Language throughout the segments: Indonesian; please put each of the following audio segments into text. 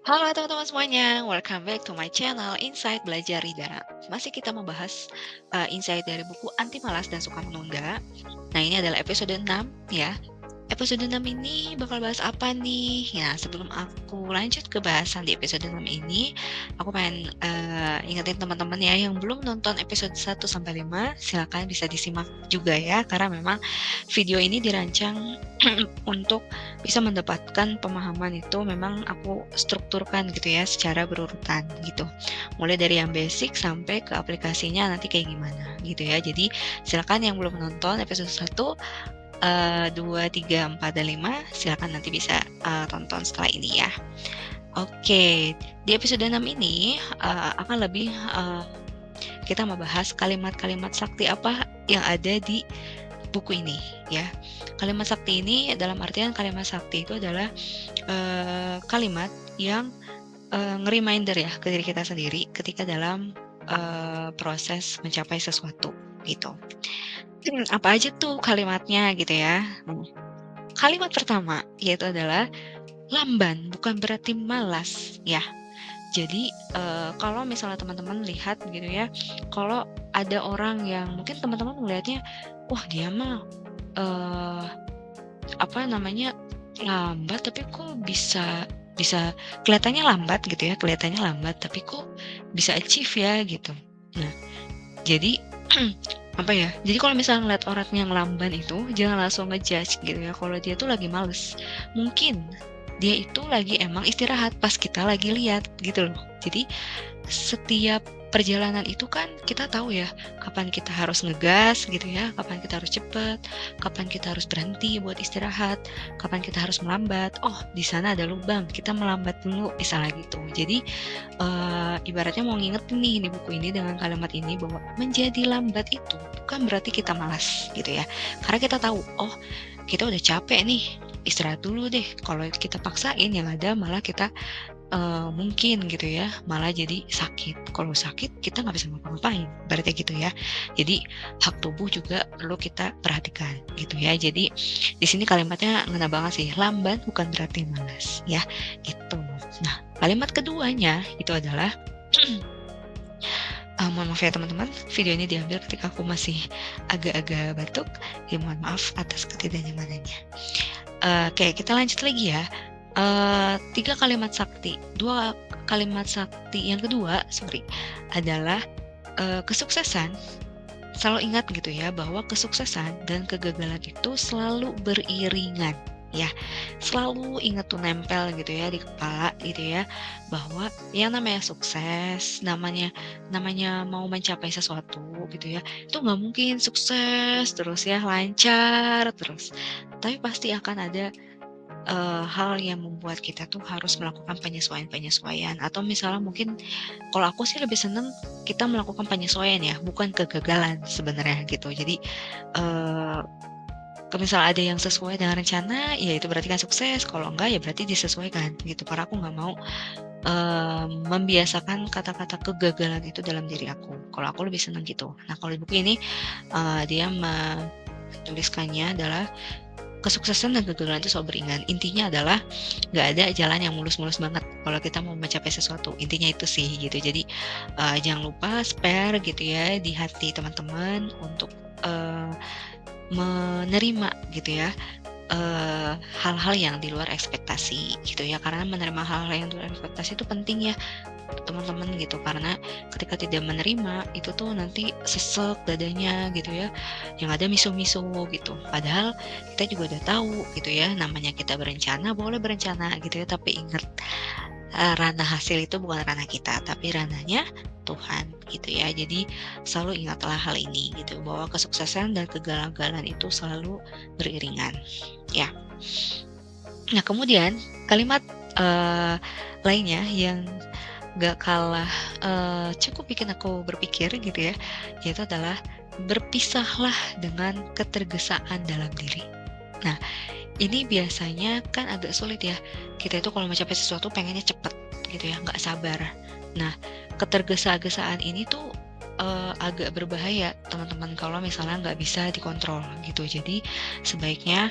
Halo teman-teman semuanya, welcome back to my channel Insight Belajar Ridana. Masih kita membahas insight dari buku Anti Malas dan Suka Menunda. Nah, ini adalah episode 6 ya. Episode 6 ini bakal bahas apa nih? Ya, sebelum aku lanjut ke bahasan di episode 6 ini, aku pengen ingetin teman-teman ya yang belum nonton episode 1 sampai 5, silakan bisa disimak juga ya, karena memang video ini dirancang untuk bisa mendapatkan pemahaman itu memang aku strukturkan gitu ya secara berurutan gitu. Mulai dari yang basic sampai ke aplikasinya nanti kayak gimana gitu ya. Jadi silakan yang belum nonton episode 1, 2, 3, 4, dan 5 silakan nanti bisa tonton setelah ini ya. Oke, di episode 6 ini akan lebih kita membahas kalimat-kalimat sakti apa yang ada di buku ini ya. Kalimat sakti ini dalam artian kalimat sakti itu adalah kalimat yang nge-reminder ya ke diri kita sendiri ketika dalam proses mencapai sesuatu gitu. Apa aja tuh kalimatnya gitu ya. Kalimat pertama yaitu adalah lamban bukan berarti malas ya. Jadi, kalau misalnya teman-teman lihat gitu ya, kalau ada orang yang mungkin teman-teman melihatnya, wah dia mah, eee, apa namanya, lambat tapi kok bisa bisa kelihatannya lambat gitu ya, kelihatannya lambat tapi kok bisa achieve ya gitu. Nah, jadi apa ya, jadi kalau misalnya ngeliat orang yang lamban itu jangan langsung ngejudge gitu ya, kalau dia tuh lagi males. Mungkin dia itu lagi emang istirahat pas kita lagi lihat gitu loh. Jadi setiap perjalanan itu kan kita tahu ya, kapan kita harus ngegas gitu ya, kapan kita harus cepet, kapan kita harus berhenti buat istirahat, kapan kita harus melambat. Oh, di sana ada lubang, kita melambat dulu, misalnya gitu. Jadi, ibaratnya mau ngingetin nih di buku ini dengan kalimat ini bahwa menjadi lambat itu bukan berarti kita malas gitu ya. Karena kita tahu, oh kita udah capek nih, istirahat dulu deh. Kalau kita paksain yang ada malah kita mungkin gitu ya, malah jadi sakit. Kalau sakit kita nggak bisa ngapa-ngapain, berarti gitu ya. Jadi hak tubuh juga perlu kita perhatikan gitu ya. Jadi di sini kalimatnya ngena banget sih, lamban bukan berarti malas ya, itu. Nah, kalimat keduanya itu adalah mohon maaf ya teman-teman, video ini diambil ketika aku masih agak-agak batuk, ya mohon maaf atas ketidaknyamanannya. Oke, kita lanjut lagi ya. 3 kalimat sakti. 2 kalimat sakti yang kedua, sorry, adalah, kesuksesan. Selalu ingat gitu ya bahwa kesuksesan dan kegagalan itu selalu beriringan ya. Selalu ingat tuh nempel gitu ya di kepala gitu ya, bahwa yang namanya sukses, namanya namanya mau mencapai sesuatu gitu ya, itu nggak mungkin sukses terus ya, lancar terus. Tapi pasti akan ada hal yang membuat kita tuh harus melakukan penyesuaian-penyesuaian atau misalnya mungkin kalau aku sih lebih seneng kita melakukan penyesuaian ya, bukan kegagalan sebenarnya gitu. Jadi, eee, kalau misalnya ada yang sesuai dengan rencana, ya itu berarti kan sukses, kalau enggak ya berarti disesuaikan gitu. Karena aku nggak mau, membiasakan kata-kata kegagalan itu dalam diri aku. Kalau aku lebih senang gitu. Nah kalau di buku ini, dia menuliskannya adalah kesuksesan dan kegagalan itu selalu beringan. Intinya adalah nggak ada jalan yang mulus-mulus banget kalau kita mau mencapai sesuatu. Intinya itu sih gitu. Jadi jangan lupa spare gitu ya di hati teman-teman untuk eee, menerima gitu ya hal-hal yang di luar ekspektasi gitu ya. Karena menerima hal-hal yang di luar ekspektasi itu penting ya teman-teman gitu, karena ketika tidak menerima itu tuh nanti sesek dadanya gitu ya, yang ada misu-misu gitu. Padahal kita juga udah tahu gitu ya, namanya kita berencana boleh berencana gitu ya, tapi ingat, ranah hasil itu bukan ranah kita, tapi ranahnya Tuhan gitu ya. Jadi selalu ingatlah hal ini gitu, bahwa kesuksesan dan kegagalan itu selalu beriringan, ya. Nah kemudian kalimat, eee, lainnya yang gak kalah, cukup bikin aku berpikir gitu ya, yaitu adalah berpisahlah dengan ketergesaan dalam diri. Nah, ini biasanya kan agak sulit ya, kita itu kalau mencapai sesuatu pengennya cepet gitu ya, nggak sabar. Nah, ketergesa-gesaan ini tuh agak berbahaya teman-teman kalau misalnya nggak bisa dikontrol gitu. Jadi sebaiknya,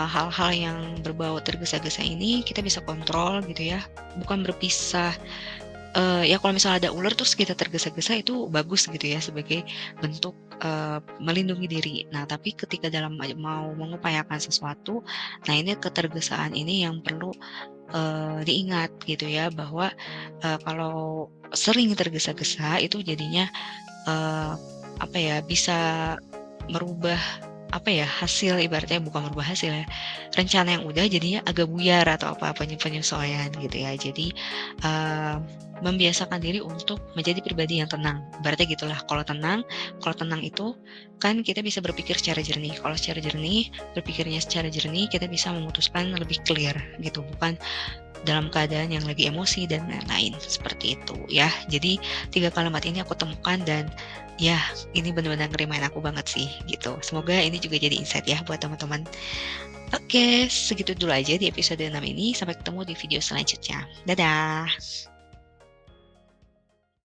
hal-hal yang berbau tergesa-gesa ini kita bisa kontrol gitu ya, bukan berpisah. Ya kalau misalnya ada ular terus kita tergesa-gesa itu bagus gitu ya sebagai bentuk, melindungi diri. Nah tapi ketika dalam mau mengupayakan sesuatu, nah ini ketergesaan ini yang perlu, diingat gitu ya bahwa, kalau sering tergesa-gesa itu jadinya, eee, apa ya, bisa merubah, apa ya, hasil ibaratnya bukan merubah hasil ya, rencana yang udah jadinya agak buyar atau apa, penyesuaian gitu ya. Jadi, eee, membiasakan diri untuk menjadi pribadi yang tenang, ibaratnya gitulah. Kalau tenang itu kan kita bisa berpikir secara jernih, kalau secara jernih, berpikirnya secara jernih, kita bisa memutuskan lebih clear gitu, bukan dalam keadaan yang lagi emosi dan lain-lain, seperti itu ya. Jadi 3 kalimat ini aku temukan dan ya ini benar-benar ngerimain aku banget sih gitu. Semoga ini juga jadi insight ya buat teman-teman. Oke, segitu dulu aja di episode 6 ini, sampai ketemu di video selanjutnya. Dadah.